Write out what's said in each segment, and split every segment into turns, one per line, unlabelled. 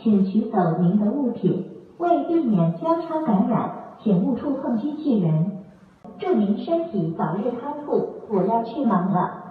请取走您的物品。为避免交叉感染，请勿触碰机器人。祝您身体早日康复，我要去忙了。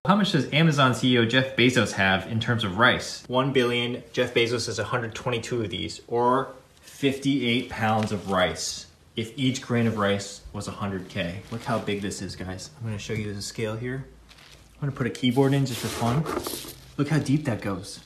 How much does Amazon CEO Jeff Bezos have in terms of rice? 1 billion, Jeff Bezos has 122 of these, or 58 pounds of rice. If each grain of rice was 100K. Look how big this is, guys. I'm gonna show you the scale here. I'm gonna put a keyboard in just for fun. Look how deep that goes.